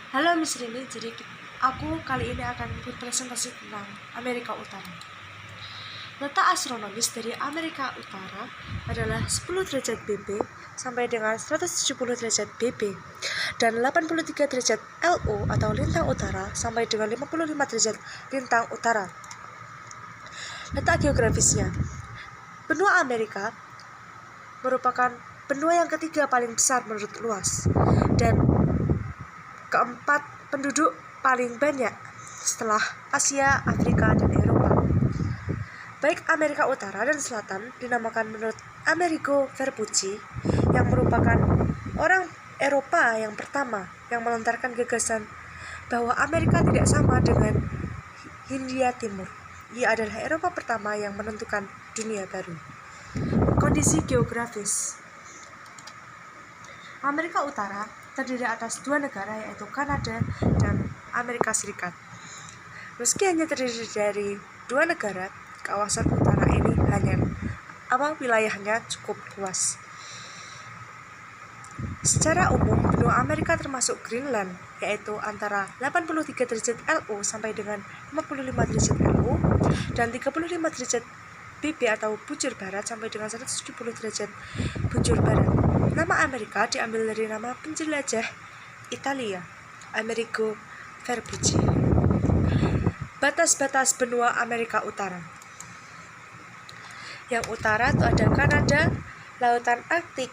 Halo Miss Rini, jadi aku kali ini akan berpresentasi tentang Amerika Utara. Letak astronomis dari Amerika Utara adalah 10 derajat BB sampai dengan 170 derajat BB dan 83 derajat LO atau lintang utara sampai dengan 55 derajat lintang utara. Letak geografisnya, benua Amerika merupakan benua yang ketiga paling besar menurut luas dan keempat penduduk paling banyak setelah Asia, Afrika, dan Eropa. Baik Amerika Utara dan Selatan dinamakan menurut Amerigo Vespucci yang merupakan orang Eropa yang pertama yang melontarkan gagasan bahwa Amerika tidak sama dengan Hindia Timur. Ia adalah Eropa pertama yang menentukan dunia baru. Kondisi geografis Amerika Utara terdiri atas dua negara yaitu Kanada dan Amerika Serikat. Meski hanya terdiri dari dua negara, kawasan utara ini wilayahnya cukup luas. Secara umum, benua Amerika termasuk Greenland, yaitu antara 83 derajat LO sampai dengan 55 derajat LO dan 35 derajat BB atau bujur barat sampai dengan 170 derajat bujur barat. Nama Amerika diambil dari nama penjelajah Italia, Amerigo Vespucci. Batas-batas benua Amerika Utara. Yang utara itu ada Kanada, Lautan Arktik,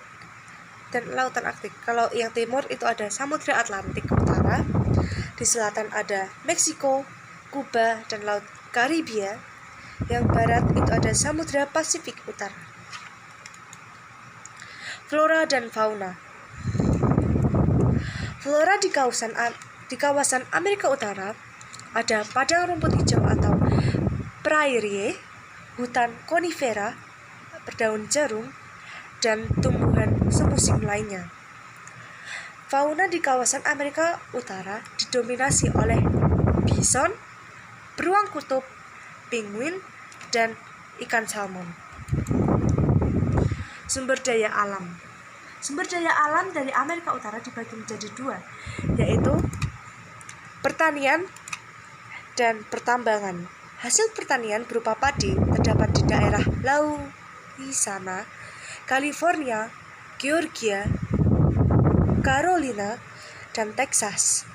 dan Lautan Arktik. Kalau yang timur itu ada Samudra Atlantik Utara. Di selatan ada Meksiko, Kuba, dan Laut Karibia. Yang barat itu ada Samudra Pasifik Utara. Flora dan fauna. Flora di kawasan Amerika Utara ada padang rumput hijau atau prairie, hutan konifera berdaun jarum, dan tumbuhan semusim lainnya. Fauna di kawasan Amerika Utara didominasi oleh bison, beruang kutub, penguin, dan ikan salmon. Sumber daya alam. Sumber daya alam dari Amerika Utara dibagi menjadi dua, yaitu pertanian dan pertambangan. Hasil pertanian berupa padi terdapat di daerah Louisiana, California, Georgia, Carolina, dan Texas.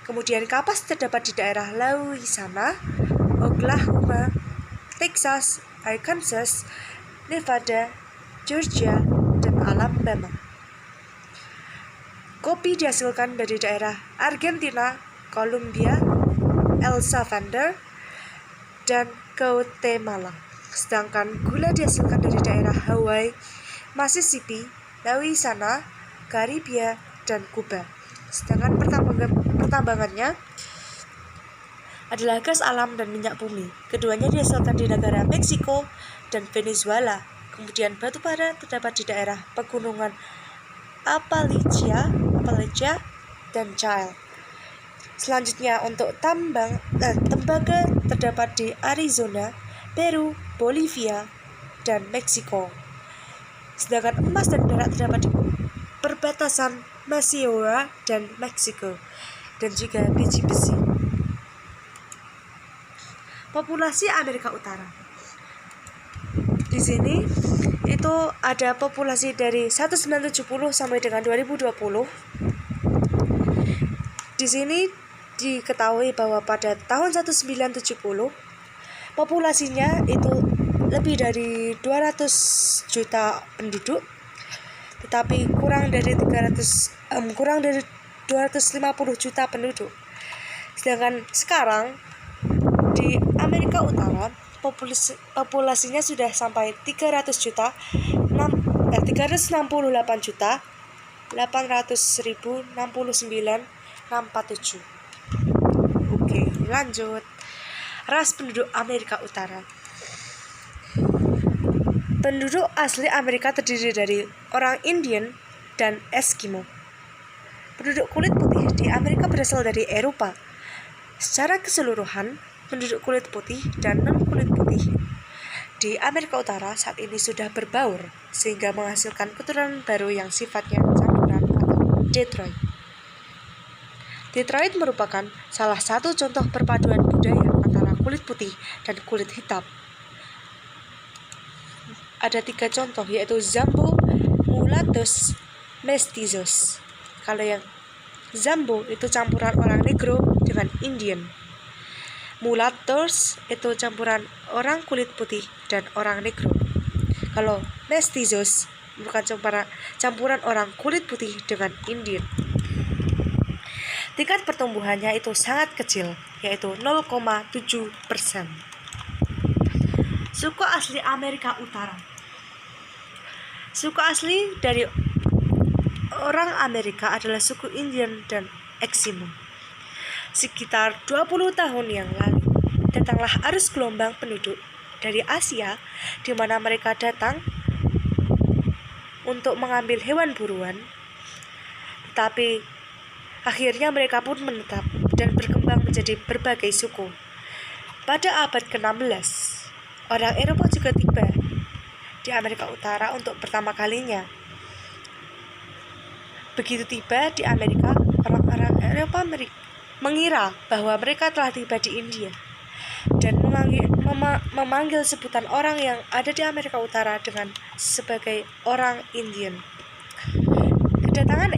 Kemudian kapas terdapat di daerah Louisiana, Oklahoma, Texas, Arkansas, Nevada, Georgia, dan Alabama. Kopi dihasilkan dari daerah Argentina, Colombia, El Salvador, dan Guatemala. Sedangkan gula dihasilkan dari daerah Hawaii, Mississippi, Louisiana, Karibia, dan Kuba. Sedangkan pertambangannya adalah gas alam dan minyak bumi. Keduanya dihasilkan di negara Meksiko dan Venezuela. Kemudian batu bara terdapat di daerah pegunungan Appalachia, dan Chile. Selanjutnya untuk tembaga terdapat di Arizona, Peru, Bolivia, dan Meksiko. Sedangkan emas dan perak terdapat di perbatasan Maceió dan Meksiko, dan juga biji besi. Populasi Amerika Utara. Di sini itu ada populasi dari 1970 sampai dengan 2020. Di sini diketahui bahwa pada tahun 1970 populasinya itu lebih dari 200 juta penduduk, tetapi kurang dari 250 juta penduduk. Sedangkan sekarang di Amerika Utara populasinya sudah sampai 368 juta 800.069,647. Oke, lanjut. Ras penduduk Amerika Utara. Penduduk asli Amerika terdiri dari orang Indian dan Eskimo. Penduduk kulit putih di Amerika berasal dari Eropa. Secara keseluruhan, penduduk kulit putih dan non-kulit putih di Amerika Utara saat ini sudah berbaur sehingga menghasilkan keturunan baru yang sifatnya campuran atau Detroit. Detroit merupakan salah satu contoh perpaduan budaya antara kulit putih dan kulit hitam. Ada 3 contoh, yaitu Zambo, Mulattoes, Mestizos. Kalau yang Zambo itu campuran orang Negro dengan Indian. Mulattoes itu campuran orang kulit putih dan orang Negro. Kalau Mestizos merupakan campuran orang kulit putih dengan Indian. Tingkat pertumbuhannya itu sangat kecil, yaitu 0,7%. Suku asli Amerika Utara. Suku asli dari orang Amerika adalah suku Indian dan Eskimo. Sekitar 20 tahun yang lalu, datanglah arus gelombang penduduk dari Asia, di mana mereka datang untuk mengambil hewan buruan, tetapi akhirnya mereka pun menetap dan berkembang menjadi berbagai suku. Pada abad ke-16, orang Eropa juga tiba di Amerika Utara untuk pertama kalinya. Begitu tiba di Amerika, orang-orang Eropa mengira bahwa mereka telah tiba di India dan memanggil sebutan orang yang ada di Amerika Utara dengan sebagai orang Indian. Kedatangan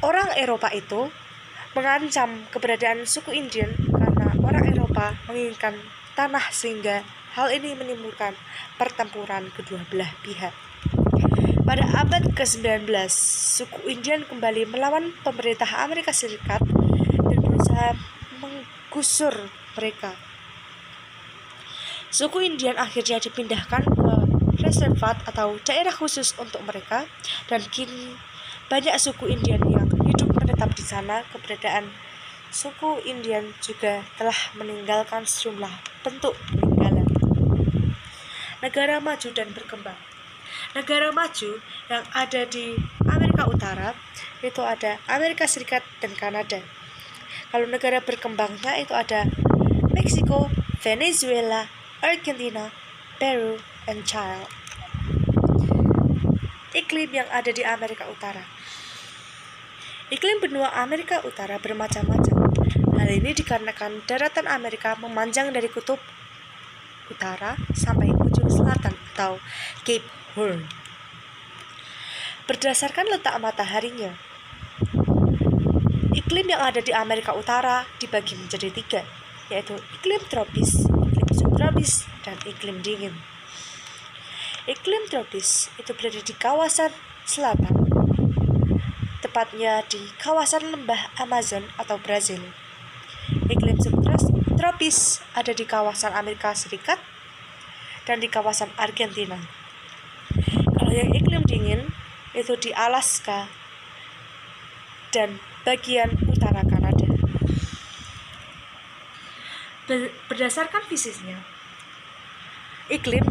orang Eropa itu mengancam keberadaan suku Indian karena orang Eropa menginginkan tanah, sehingga hal ini menimbulkan pertempuran kedua belah pihak. Pada abad ke-19, suku Indian kembali melawan pemerintah Amerika Serikat dan berusaha menggusur mereka. Suku Indian akhirnya dipindahkan ke reservat atau daerah khusus untuk mereka, dan kini banyak suku Indian yang hidup menetap di sana. Keberadaan suku Indian juga telah meninggalkan sejumlah bentuk peninggalan. Negara maju dan berkembang. Negara maju yang ada di Amerika Utara itu ada Amerika Serikat dan Kanada. Kalau negara berkembangnya itu ada Meksiko, Venezuela, Argentina, Peru, dan Chile. Iklim yang ada di Amerika Utara. Iklim benua Amerika Utara bermacam-macam. Hal ini dikarenakan daratan Amerika memanjang dari kutub utara sampai ujung selatan atau Cape Horn. Berdasarkan letak mataharinya, iklim yang ada di Amerika Utara dibagi menjadi 3, yaitu iklim tropis, iklim subtropis, dan iklim dingin. Iklim tropis itu berada di kawasan selatan, tepatnya di kawasan lembah Amazon atau Brazil. Iklim subtropis ada di kawasan Amerika Serikat dan di kawasan Argentina. Kalau yang iklim dingin itu di Alaska dan bagian utara Kanada. Berdasarkan fisiknya, iklim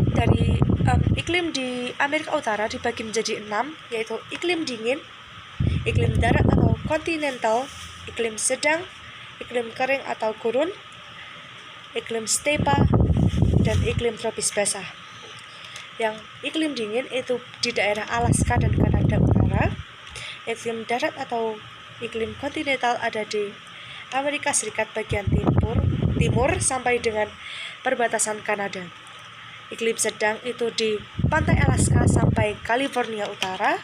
di Amerika Utara dibagi menjadi 6, yaitu iklim dingin, iklim darat atau kontinental, iklim sedang, iklim kering atau gurun, iklim stepa, dan iklim tropis basah. Yang iklim dingin itu di daerah Alaska dan Kanada Utara. Iklim darat atau iklim kontinental ada di Amerika Serikat bagian timur sampai dengan perbatasan Kanada. Iklim sedang itu di pantai Alaska sampai California Utara.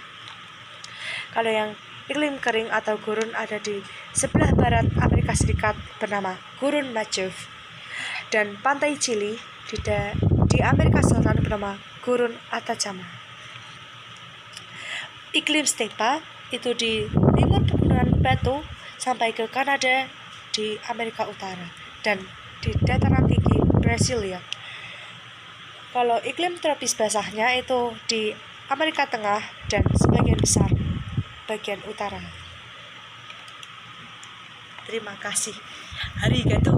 Kalau yang iklim kering atau gurun ada di sebelah barat Amerika Serikat bernama Gurun Majev, dan pantai Chili di Amerika Selatan bernama Gurun Atacama. Iklim stepa itu di timur pegunungan batu sampai ke Kanada di Amerika Utara dan di dataran tinggi Brasilia. Kalau iklim tropis basahnya itu di Amerika Tengah dan sebagian besar bagian utara. Terima kasih. Arigatou.